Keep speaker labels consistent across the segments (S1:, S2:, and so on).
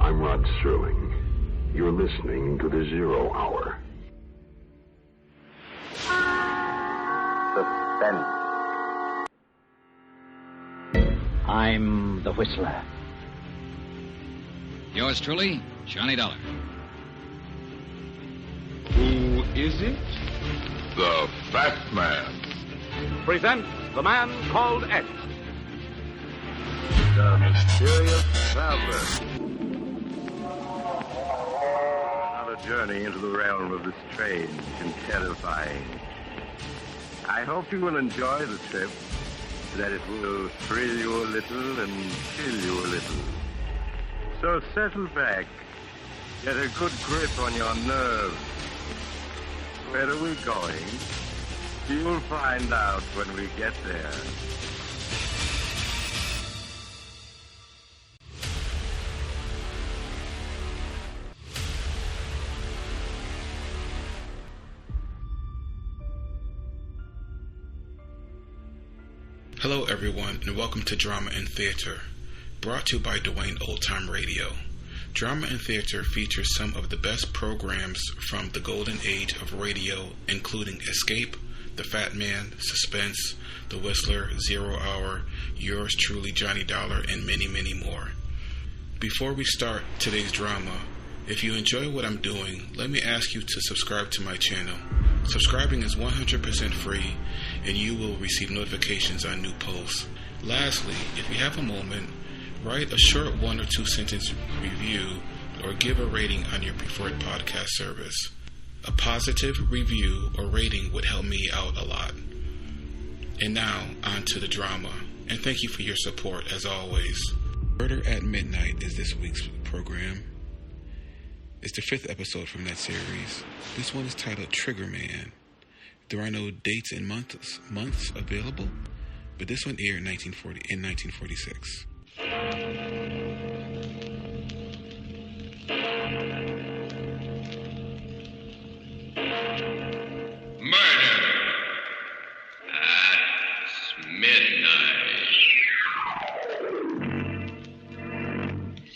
S1: I'm Rod Serling. You're listening to the Zero Hour.
S2: Suspense.
S3: I'm the Whistler.
S4: Yours truly, Johnny Dollar.
S5: Who is it?
S6: The Fat Man.
S7: Presents The Man Called X.
S6: The Mysterious Traveler. Another journey into the realm of the strange and terrifying. I hope you will enjoy the trip, that it will thrill you a little and chill you a little. So settle back, get a good grip on your nerves. Where are we going? You'll find out when we get there.
S8: Hello everyone, and welcome to Drama and Theater, brought to you by Dwayne Old Time Radio. Drama and Theater features some of the best programs from the golden age of radio, including Escape, The Fat Man, Suspense, The Whistler, Zero Hour, Yours Truly, Johnny Dollar, and many, many more. Before we start today's drama, if you enjoy what I'm doing, let me ask you to subscribe to my channel. Subscribing is 100% free, and you will receive notifications on new posts. Lastly, if you have a moment, write a short 1 or 2 sentence review or give a rating on your preferred podcast service. A positive review or rating would help me out a lot. And now, on to the drama. And thank you for your support, as always. Murder at Midnight is this week's program. It's the 5th episode from that series. This one is titled Trigger Man. There are no dates and months available, but this one aired in 1946.
S9: Murder at midnight.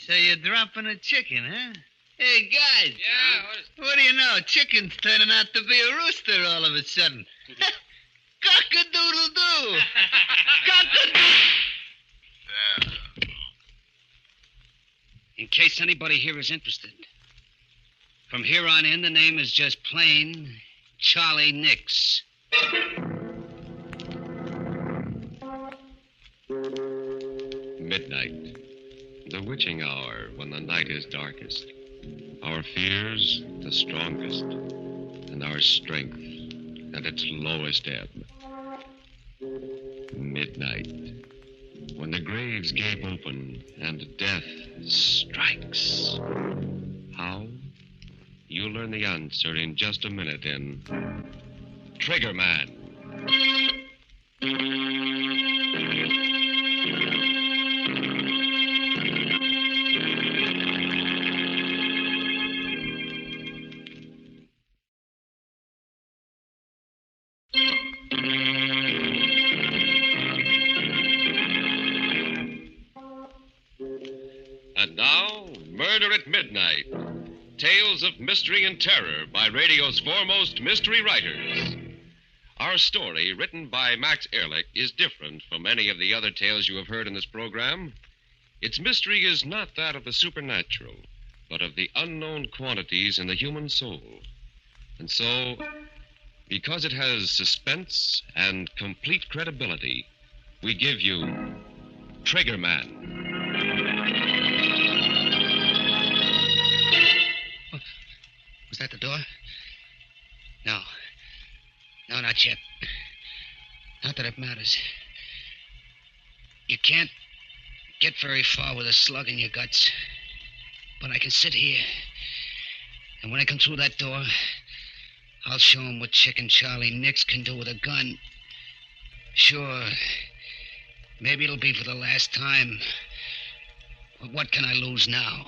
S10: So you're dropping a chicken, huh? Hey, guys.
S9: Yeah,
S10: what do you know? Chicken's turning out to be a rooster all of a sudden. Cock-a-doodle-doo. Cock-a-doodle.
S3: In case anybody here is interested, from here on in, the name is just plain Charlie Nix.
S9: Midnight. The witching hour when the night is darkest. Our fears the strongest, and our strength at its lowest ebb. Midnight, when the graves gape open and death strikes. How? You'll learn the answer in just a minute in Trigger Man. And now, Murder at Midnight. Tales of mystery and terror by radio's foremost mystery writers. Our story, written by Max Ehrlich, is different from any of the other tales you have heard in this program. Its mystery is not that of the supernatural, but of the unknown quantities in the human soul. And so, because it has suspense and complete credibility, we give you Trigger Man.
S3: Was that the door? No. No, not yet. Not that it matters. You can't get very far with a slug in your guts. But I can sit here. And when I come through that door, I'll show him what Chicken Charlie Nix can do with a gun. Sure, maybe it'll be for the last time. But what can I lose now?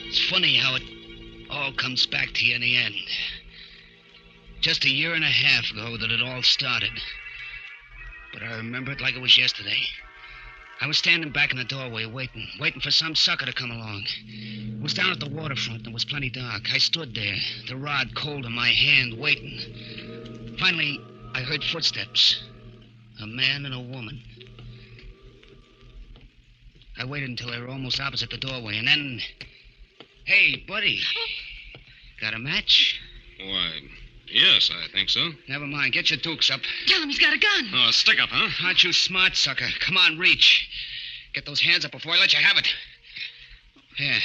S3: It's funny how it all comes back to you in the end. Just a year and a half ago that it all started. but I remember it like it was yesterday. I was standing back in the doorway waiting for some sucker to come along. It was down at the waterfront and it was plenty dark. I stood there, the rod cold in my hand, waiting. Finally, I heard footsteps. A man and a woman. I waited until they were almost opposite the doorway, and then... Hey, buddy. Got a match?
S9: Why, yes, I think so.
S3: Never mind. Get your dukes up.
S2: Tell him he's got a gun.
S9: Oh, a stick-up, huh?
S3: Aren't you smart, sucker? Come on, reach. Get those hands up before I let you have it. Yeah.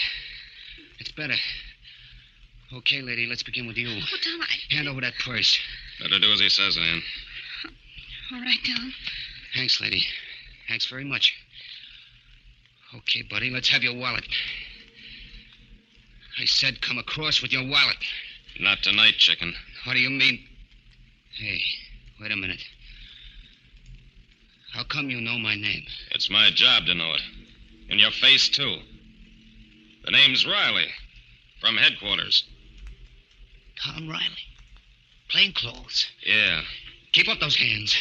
S3: It's better. Okay, lady, let's begin with you.
S2: Oh, Tom,
S3: Hand over that purse.
S9: Better do as he says, Ann.
S2: All right, Tom.
S3: Thanks, lady. Thanks very much. Okay, buddy, let's have your wallet. I said come across with your wallet.
S9: Not tonight, chicken.
S3: What do you mean? Hey, wait a minute. How come you know my name?
S9: It's my job to know it. And your face, too. The name's Riley. From headquarters.
S3: Tom Riley. Plain clothes.
S9: Yeah.
S3: Keep up those hands.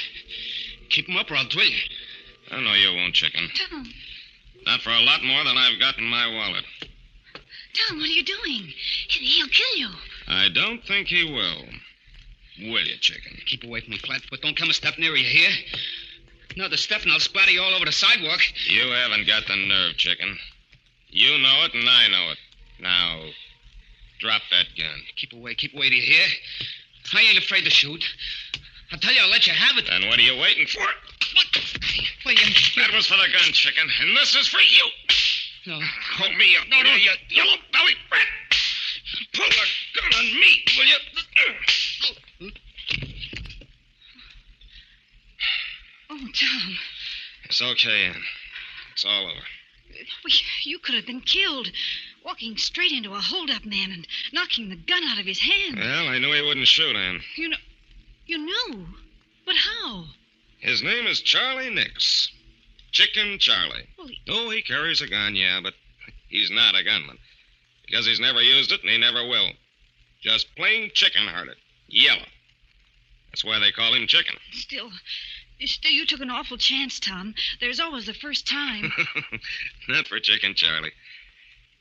S3: Keep them up or I'll drill you.
S9: I know you won't, chicken.
S2: Tom.
S9: Not for a lot more than I've got in my wallet.
S2: Tom, what are you doing? He'll kill you.
S9: I don't think he will. Will you, chicken?
S3: Keep away from me, Flatfoot. Don't come a step nearer, you hear? Another step and I'll splatter you all over the sidewalk.
S9: You haven't got the nerve, chicken. You know it and I know it. Now, drop that gun.
S3: Keep away, do you hear? I ain't afraid to shoot. I'll tell you, I'll let you have it.
S9: Then what are you waiting for?
S3: Well,
S9: That was for the gun, chicken, and this is for you.
S3: No.
S9: Hold me up, will you yellow belly rat. Pull the gun on me, will you?
S2: Oh, Tom.
S9: It's okay, Ann. It's all over.
S2: Well, you could have been killed. Walking straight into a hold-up man and knocking the gun out of his hand.
S9: Well, I knew he wouldn't shoot, Ann.
S2: You knew? But how?
S9: His name is Charlie Nix. Chicken Charlie.
S2: Well,
S9: he carries a gun, yeah, but he's not a gunman. Because he's never used it and he never will. Just plain chicken-hearted. Yellow. That's why they call him Chicken.
S2: Still, you took an awful chance, Tom. There's always the first time.
S9: Not for Chicken Charlie.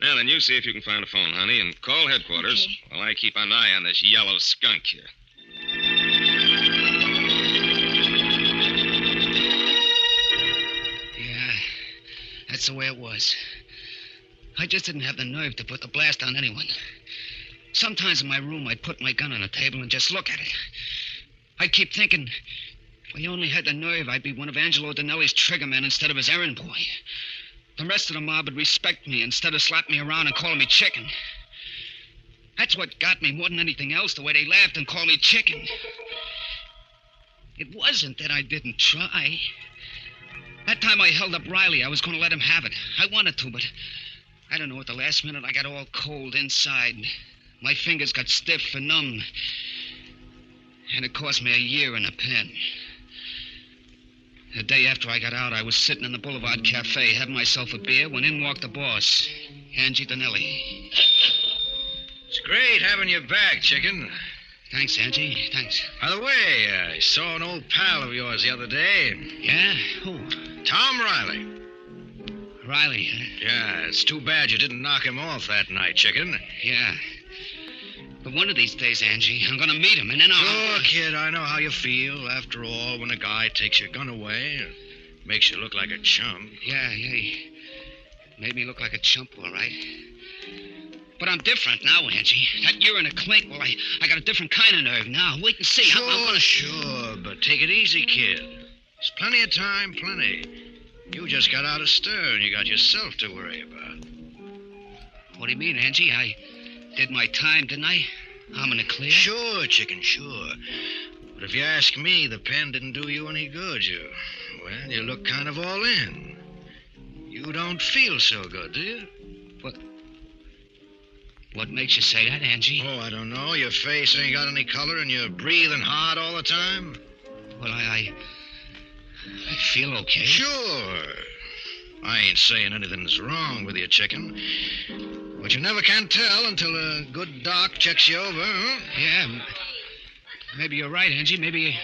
S9: Now then, you see if you can find a phone, honey, and call headquarters while I keep an eye on this yellow skunk here.
S3: Yeah, that's the way it was. I just didn't have the nerve to put the blast on anyone. Sometimes in my room, I'd put my gun on the table and just look at it. I'd keep thinking, if I only had the nerve, I'd be one of Angelo Dinelli's triggermen instead of his errand boy. The rest of the mob would respect me instead of slapping me around and calling me Chicken. That's what got me more than anything else, the way they laughed and called me Chicken. It wasn't that I didn't try. That time I held up Riley, I was going to let him have it. I wanted to, but I don't know, at the last minute I got all cold inside. My fingers got stiff and numb. And it cost me a year in a pen. The day after I got out, I was sitting in the Boulevard Cafe having myself a beer when in walked the boss, Angie Dinelli.
S11: It's great having you back, Chicken.
S3: Thanks, Angie. Thanks.
S11: By the way, I saw an old pal of yours the other day.
S3: Yeah? Who?
S11: Tom Riley.
S3: Riley, huh?
S11: Yeah, it's too bad you didn't knock him off that night, Chicken.
S3: Yeah. But one of these days, Angie, I'm going to meet him, and then I'll...
S11: Oh, kid, I know how you feel. After all, when a guy takes your gun away, it makes you look like a chump.
S3: Yeah, he made me look like a chump, all right. But I'm different now, Angie. That year in a clink, well, I got a different kind of nerve now. Wait and see.
S11: Sure, but take it easy, kid. There's plenty of time, plenty. You just got out of stir, and you got yourself to worry about.
S3: What do you mean, Angie? I did my time, didn't I? I'm in the clear.
S11: Sure, Chicken, sure. But if you ask me, the pen didn't do you any good. You look kind of all in. You don't feel so good, do you?
S3: What makes you say that, Angie?
S11: Oh, I don't know. Your face ain't got any color and you're breathing hard all the time.
S3: Well, I feel okay.
S11: Sure. I ain't saying anything's wrong with you, Chicken. But you never can tell until a good doc checks you over, huh?
S3: Yeah. Maybe you're right, Angie. Maybe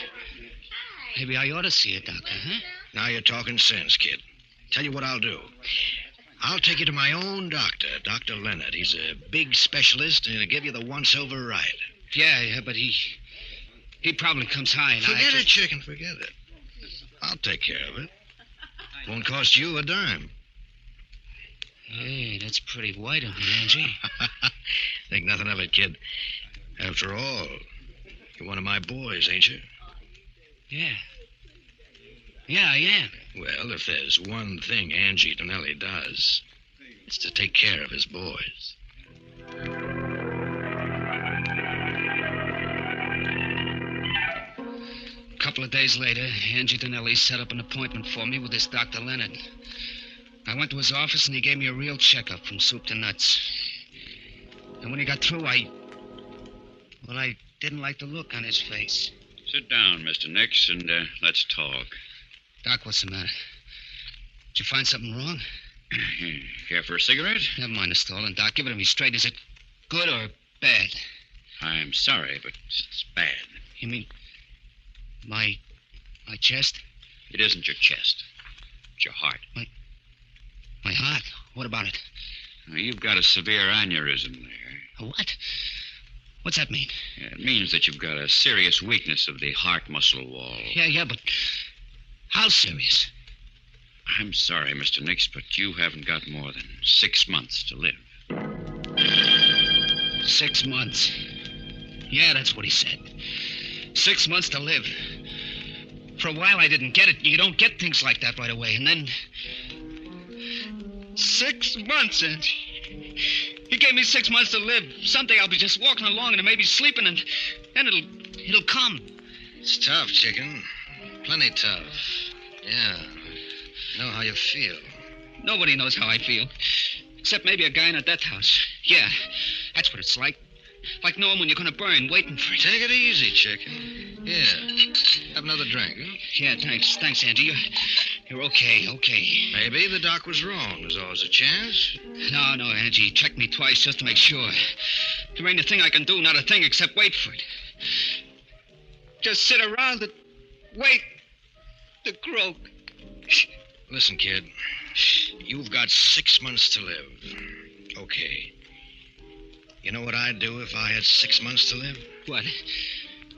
S3: Maybe I ought to see a doctor, huh?
S11: Now you're talking sense, kid. Tell you what I'll do. I'll take you to my own doctor, Dr. Leonard. He's a big specialist, and he'll give you the once-over ride.
S3: Yeah, but he probably comes high, and
S11: Forget it, chicken, forget it. I'll take care of it. Won't cost you a dime.
S3: Hey, that's pretty white of me, Angie.
S11: Think nothing of it, kid. After all, you're one of my boys, ain't you?
S3: Yeah. Yeah, I am.
S11: Well, if there's one thing Angie Donnelly does, it's to take care of his boys.
S3: A couple of days later, Angie Donnelly set up an appointment for me with this Dr. Leonard. I went to his office, and he gave me a real checkup from soup to nuts. And when he got through, I didn't like the look on his face.
S4: Sit down, Mr. Nix, and let's talk.
S3: Doc, what's the matter? Did you find something wrong?
S4: Care for a cigarette?
S3: Never mind the stolen, Doc. Give it to me straight. Is it good or bad?
S4: I'm sorry, but it's bad.
S3: You mean my chest?
S4: It isn't your chest. It's your heart.
S3: My heart? What about it?
S4: Now, you've got a severe aneurysm there.
S3: A what? What's that mean?
S4: It means that you've got a serious weakness of the heart muscle wall.
S3: Yeah, but how serious?
S4: I'm sorry, Mr. Nix, but you haven't got more than 6 months to live.
S3: 6 months? Yeah, that's what he said. 6 months to live. For a while I didn't get it. You don't get things like that right away. And then 6 months, and he gave me 6 months to live. Someday I'll be just walking along and maybe sleeping, and then it'll come.
S11: It's tough, chicken. Plenty tough. Yeah. I know how you feel.
S3: Nobody knows how I feel. Except maybe a guy in a death house. Yeah, that's what it's like. Like knowing when you're going to burn, waiting for it.
S11: Take it easy, chicken. Yeah. Have another drink, huh?
S3: Yeah, thanks. Thanks, Andy. You're okay.
S11: Maybe the doc was wrong. There's always a chance.
S3: No, Angie. He checked me twice just to make sure. There ain't a thing I can do, not a thing, except wait for it. Just sit around and wait to croak.
S11: Listen, kid. You've got 6 months to live. Okay. You know what I'd do if I had 6 months to live?
S3: What?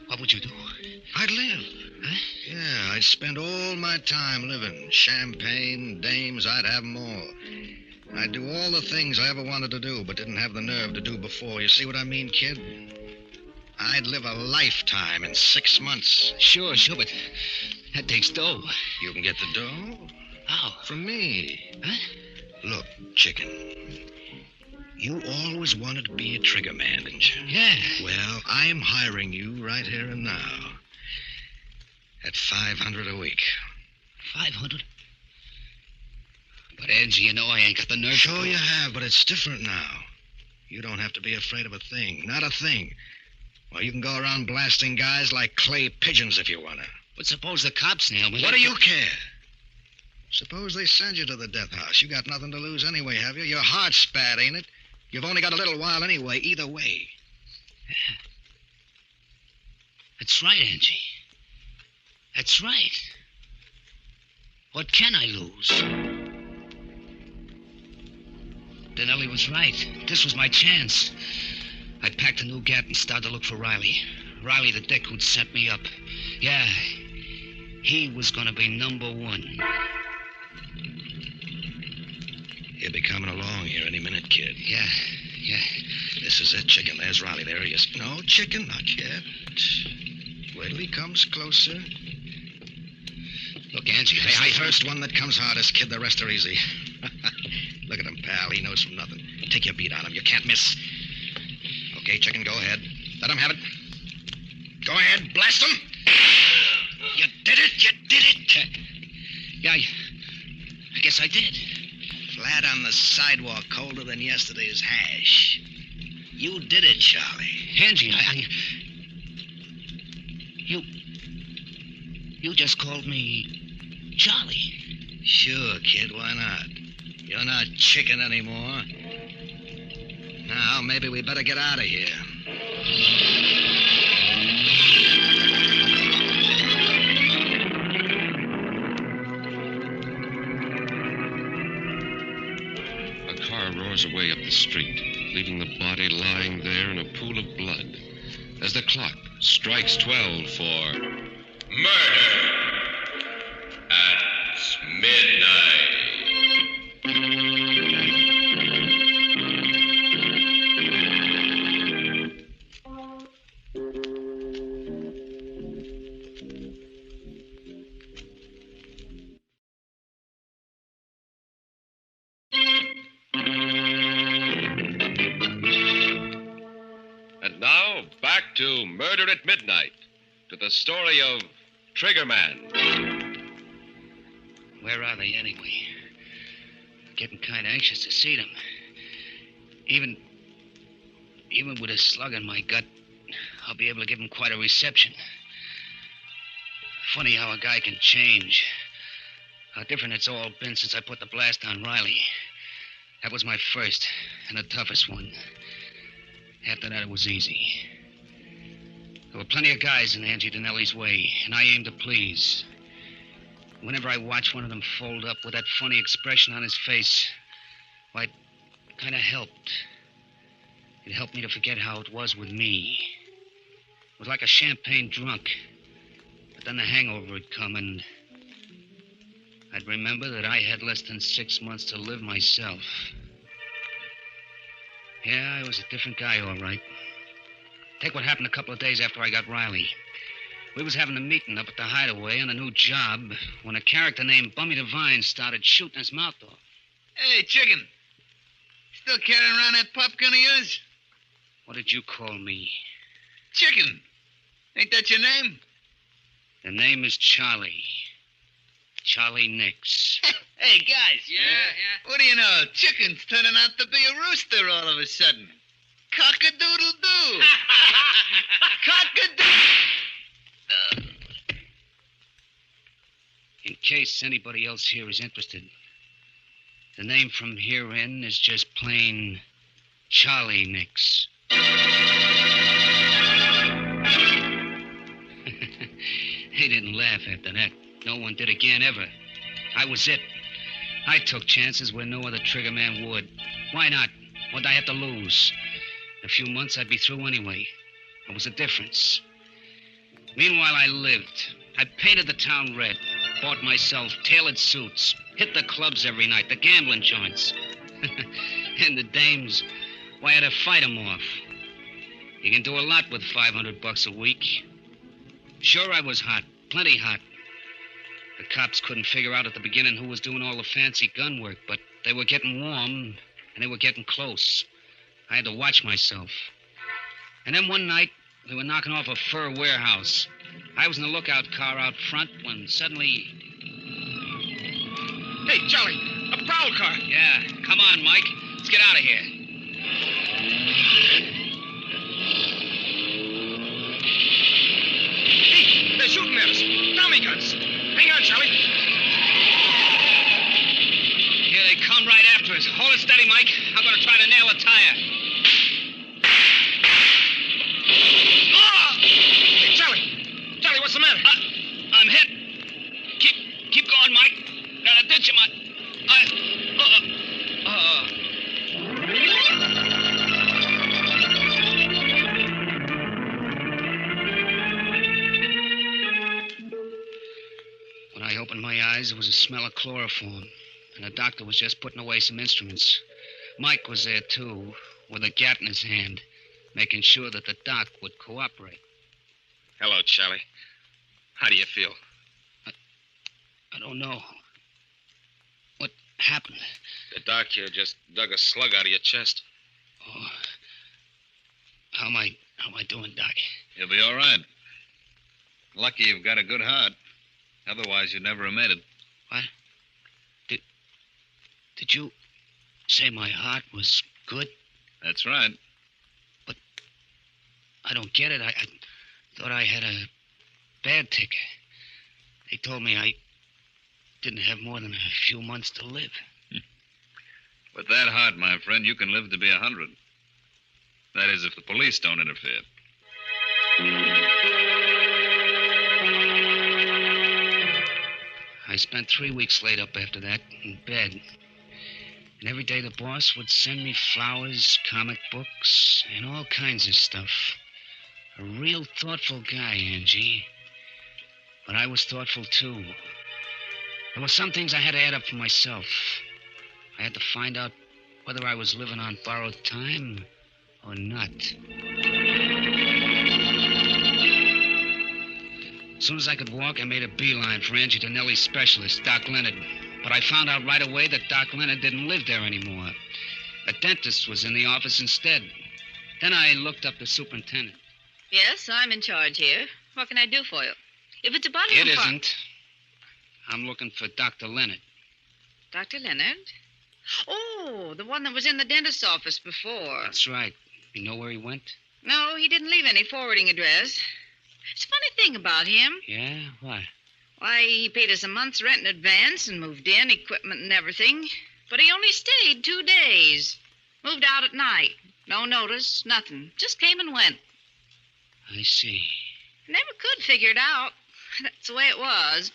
S3: What would you do?
S11: I'd live.
S3: Huh?
S11: Yeah, I'd spend all my time living. Champagne, dames, I'd have them all. I'd do all the things I ever wanted to do but didn't have the nerve to do before. You see what I mean, kid? I'd live a lifetime in 6 months.
S3: Sure, but that takes dough.
S11: You can get the dough?
S3: How?
S11: From me.
S3: Huh?
S11: Look, chicken. You always wanted to be a trigger man, didn't you?
S3: Yeah.
S11: Well, I'm hiring you right here and now. At $500 a week.
S3: 500? But, Angie, you know I ain't got the nerve.
S11: Sure you have, but it's different now. You don't have to be afraid of a thing. Not a thing. Well, you can go around blasting guys like clay pigeons if you want to.
S3: But suppose the cops nail me.
S11: What do you care? Suppose they send you to the death house. You got nothing to lose anyway, have you? Your heart's bad, ain't it? You've only got a little while anyway, either way.
S3: Yeah. That's right, Angie. That's right. What can I lose? Donnelly was right. This was my chance. I packed a new gap and started to look for Riley. Riley the dick who'd set me up. Yeah, he was going to be number one.
S11: He'll be coming along here any minute, kid.
S3: Yeah.
S11: This is it, chicken. There's Riley. There he is. No, chicken, not yet. Wait till he comes closer.
S3: Look, Angie,
S11: I first one that comes hardest, kid. The rest are easy. Look at him, pal. He knows from nothing. Take your beat on him. You can't miss. Okay, chicken, go ahead. Let him have it. Go ahead, blast him. You did it.
S3: Yeah, I guess I did.
S11: Flat on the sidewalk, colder than yesterday's hash. You did it, Charlie.
S3: Angie, You just called me Charlie.
S11: Sure, kid, why not? You're not chicken anymore. Now, maybe we better get out of here.
S9: cars away up the street, leaving the body lying there in a pool of blood as the clock strikes 12 for murder at midnight. And now, back to Murder at Midnight, to the story of Triggerman.
S3: Where are they, anyway? Getting kind of anxious to see them. Even with a slug in my gut, I'll be able to give them quite a reception. Funny how a guy can change. How different it's all been since I put the blast on Riley. That was my first and the toughest one. After that, it was easy. There were plenty of guys in Angie Donnelly's way, and I aimed to please. Whenever I watched one of them fold up with that funny expression on his face, why, it kind of helped. It helped me to forget how it was with me. It was like a champagne drunk. But then the hangover would come, and I'd remember that I had less than 6 months to live myself. Yeah, I was a different guy, all right. Take what happened a couple of days after I got Riley. We was having a meeting up at the Hideaway on a new job when a character named Bummy Devine started shooting his mouth off.
S10: Hey, Chicken. Still carrying around that pop gun of yours?
S3: What did you call me?
S10: Chicken. Ain't that your name?
S3: The name is Charlie. Charlie Nix.
S10: Hey, guys. Yeah. What do you know? Chicken's turning out to be a rooster all of a sudden. Cock-a-doodle-doo. Cock-a-doodle.
S3: In case anybody else here is interested, the name from here in is just plain Charlie Nix. They didn't laugh after that. No one did again, ever. I was it. I took chances where no other trigger man would. Why not? What'd I have to lose? In a few months, I'd be through anyway. There was a difference. Meanwhile, I lived. I painted the town red, bought myself tailored suits, hit the clubs every night, the gambling joints. And the dames, why, I had to fight them off. You can do a lot with $500 a week. Sure, I was hot, plenty hot. The cops couldn't figure out at the beginning who was doing all the fancy gun work, but they were getting warm, and they were getting close. I had to watch myself. And then one night, we were knocking off a fur warehouse. I was in the lookout car out front when suddenly...
S11: Hey, Charlie, a prowl car.
S3: Yeah, come on, Mike. Let's get out of here.
S11: Hey, they're shooting at us. Tommy guns. Hang on, Charlie.
S3: Here they come right after us. Hold it steady, Mike. I'm going to try to nail a tire.
S11: Oh! Hey, Charlie, what's the matter?
S3: I'm hit. Keep going, Mike. Gotta ditch him. When I opened my eyes, there was a smell of chloroform, and the doctor was just putting away some instruments. Mike was there, too, with a gat in his hand, making sure that the doc would cooperate.
S5: Hello, Charlie. How do you feel?
S3: I don't know. What happened?
S5: The doc here just dug a slug out of your chest.
S3: Oh. How am I doing, Doc?
S12: You'll be all right. Lucky you've got a good heart. Otherwise, you'd never have made it.
S3: What? Did you say my heart was good?
S12: That's right.
S3: But I don't get it. I thought I had a bad ticker. They told me I didn't have more than a few months to live.
S12: With that heart, my friend, you can live to be 100. That is, if the police don't interfere.
S3: I spent 3 weeks laid up after that, in bed. And every day the boss would send me flowers, comic books, and all kinds of stuff. A real thoughtful guy, Angie. But I was thoughtful, too. There were some things I had to add up for myself. I had to find out whether I was living on borrowed time or not. As soon as I could walk, I made a beeline for Angie Donnelly's specialist, Doc Leonard. But I found out right away that Doc Leonard didn't live there anymore. A dentist was in the office instead. Then I looked up the superintendent.
S13: Yes, I'm in charge here. What can I do for you? If it's about
S3: It isn't. I'm looking for Dr. Leonard.
S13: Dr. Leonard? Oh, the one that was in the dentist's office before.
S3: That's right. You know where he went?
S13: No, he didn't leave any forwarding address. It's a funny thing about him.
S3: Yeah? Why?
S13: Why, he paid us a month's rent in advance and moved in, equipment and everything. But he only stayed 2 days. Moved out at night. No notice, nothing. Just came and went.
S3: I see.
S13: Never could figure it out. That's the way it was.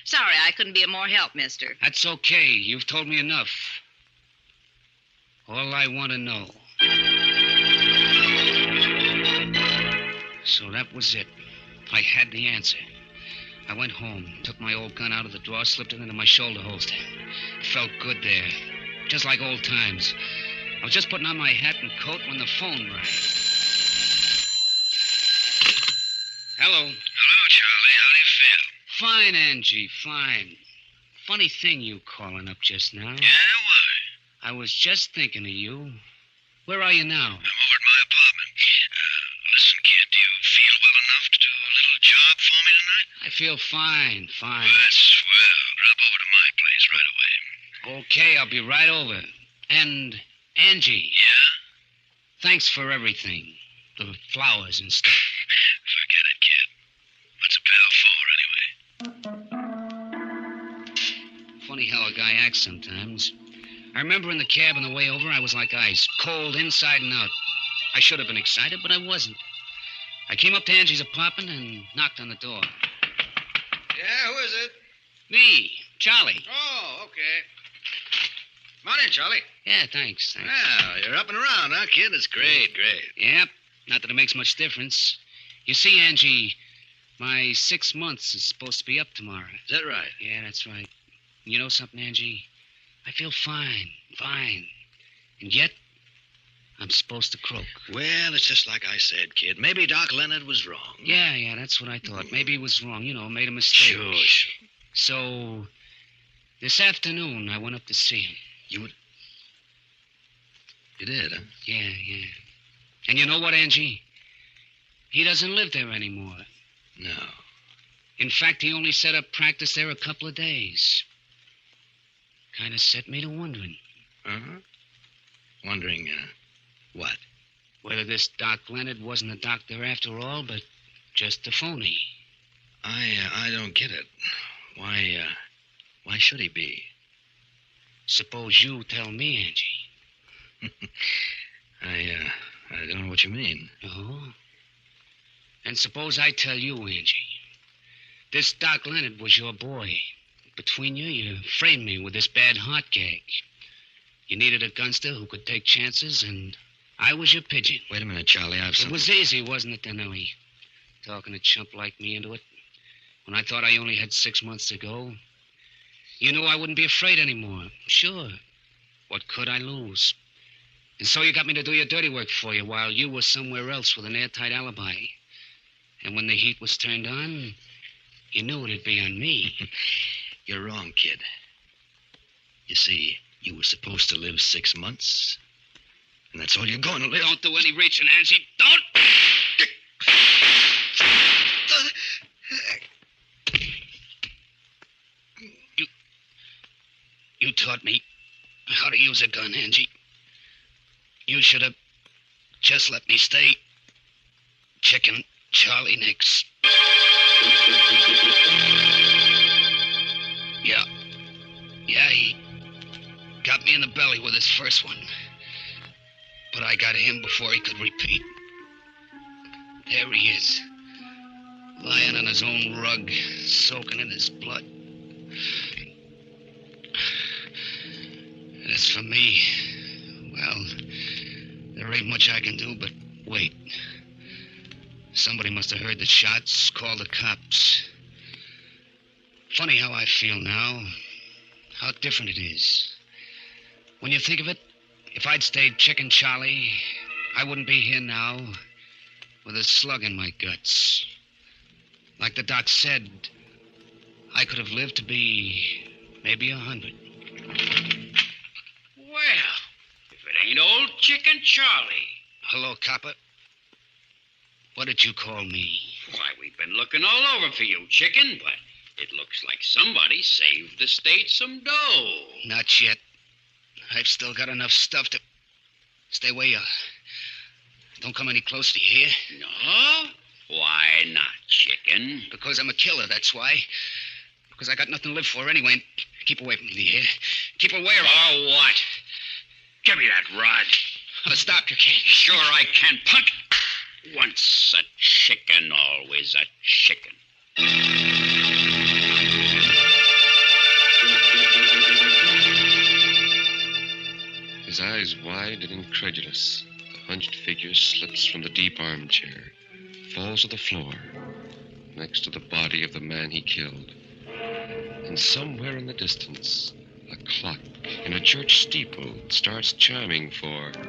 S13: Sorry I couldn't be of more help, mister.
S3: That's okay. You've told me enough. All I want to know. So that was it. I had the answer. I went home, took my old gun out of the drawer, slipped it into my shoulder holster. It felt good there. Just like old times. I was just putting on my hat and coat when the phone rang. Hello.
S11: Hello, Charlie. How do you feel?
S3: Fine, Angie, fine. Funny thing you calling up just now.
S11: Yeah, why?
S3: I was just thinking of you. Where are you now?
S11: I'm over at my apartment. Listen, kid, do you feel well enough to do a little job for me tonight?
S3: I feel fine, fine.
S11: That's swell. Drop over to my place right away.
S3: Okay, I'll be right over. And, Angie.
S11: Yeah?
S3: Thanks for everything. The flowers and stuff.
S11: Forget it, kid. What's a pal for, anyway?
S3: Funny how a guy acts sometimes. I remember in the cab on the way over, I was like ice, cold inside and out. I should have been excited, but I wasn't. I came up to Angie's apartment and knocked on the door.
S11: Yeah, who is it?
S3: Me, Charlie.
S11: Oh, okay. Come on in, Charlie.
S3: Yeah, thanks.
S11: Well, you're up and around, huh, kid? That's great.
S3: Yep, not that it makes much difference. You see, Angie, my 6 months is supposed to be up tomorrow.
S11: Is that right?
S3: Yeah, that's right. You know something, Angie? I feel fine. And yet, I'm supposed to croak.
S11: Well, it's just like I said, kid. Maybe Doc Leonard was wrong.
S3: Yeah, that's what I thought. Maybe he was wrong, made a mistake.
S11: Sure.
S3: So, this afternoon, I went up to see him.
S11: You did, huh?
S3: Yeah. And you know what, Angie? He doesn't live there anymore.
S11: No.
S3: In fact, he only set up practice there a couple of days. Kind of set me to wondering.
S11: Uh-huh. Wondering, what?
S3: Whether this Doc Leonard wasn't a doctor after all, but just a phony.
S11: I don't get it. Why should he be?
S3: Suppose you tell me, Angie.
S11: I don't know what you mean.
S3: Oh? And suppose I tell you, Angie. This Doc Leonard was your boy. Between you framed me with this bad heart gag. You needed a gunster who could take chances, and I was your pigeon.
S11: Wait a minute, Charlie.
S3: It was easy, wasn't it, Donnelly? Talking a chump like me into it. When I thought I only had 6 months to go. You knew I wouldn't be afraid anymore. Sure. What could I lose? And so you got me to do your dirty work for you while you were somewhere else with an airtight alibi. And when the heat was turned on, you knew it'd be on me.
S11: You're wrong, kid. You see, you were supposed to live 6 months. And that's all you're going to live.
S3: Don't do any reaching, Angie. Don't! You taught me how to use a gun, Angie. You should have just let me stay. Chicken Charlie Nix. Yeah, he got me in the belly with his first one. But I got him before he could repeat. There he is, lying on his own rug, soaking in his blood. As for me, well, there ain't much I can do but wait. Somebody must have heard the shots, called the cops. Funny how I feel now. How different it is. When you think of it, if I'd stayed Chicken Charlie, I wouldn't be here now with a slug in my guts. Like the doc said, I could have lived to be maybe 100.
S14: Well, if it ain't old Chicken Charlie.
S3: Hello, copper. What did you call me?
S14: Why, we've been looking all over for you, Chicken, but it looks like somebody saved the state some dough.
S3: Not yet. I've still got enough stuff to... Stay where you are. Don't come any closer, you hear?
S14: No? Why not, Chicken?
S3: Because I'm a killer, that's why. Because I got nothing to live for anyway. And keep away from me, do you hear? Keep away or...
S14: Oh, what? Give me that rod.
S3: Stop, you can't.
S14: Sure I can, punk. Once a chicken, always a chicken.
S9: His eyes wide and incredulous, the hunched figure slips from the deep armchair, falls to the floor, next to the body of the man he killed. And somewhere in the distance, a clock in a church steeple starts chiming for murder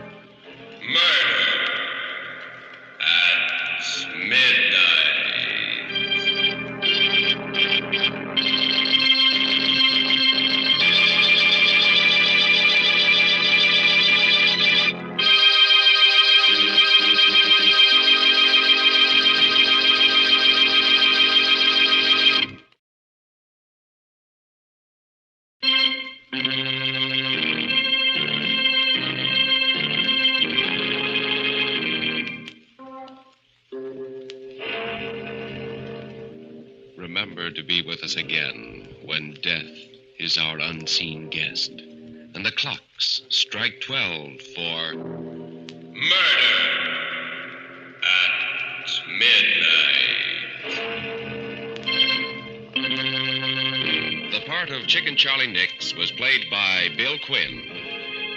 S9: at midnight. Remember to be with us again when death is our unseen guest, and the clocks strike 12 for murder at midnight. The part of Chicken Charlie Nix was played by Bill Quinn.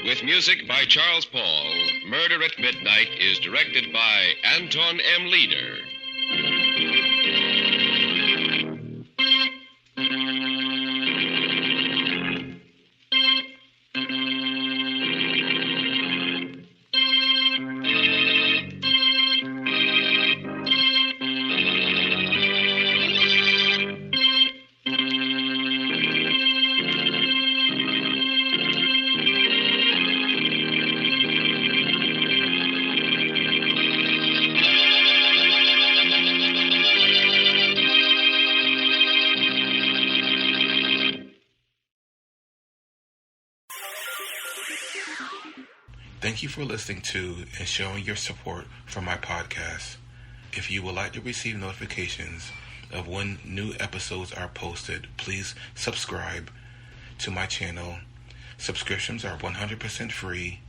S9: With music by Charles Paul, Murder at Midnight is directed by Anton M. Leader.
S8: Thank you for listening to and showing your support for my podcast. If you would like to receive notifications of when new episodes are posted, please subscribe to my channel. Subscriptions are 100% free,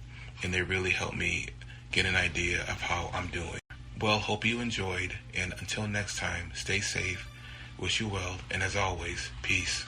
S8: and they really help me get an idea of how I'm doing. Well, hope you enjoyed, and until next time, stay safe, wish you well, and as always, peace.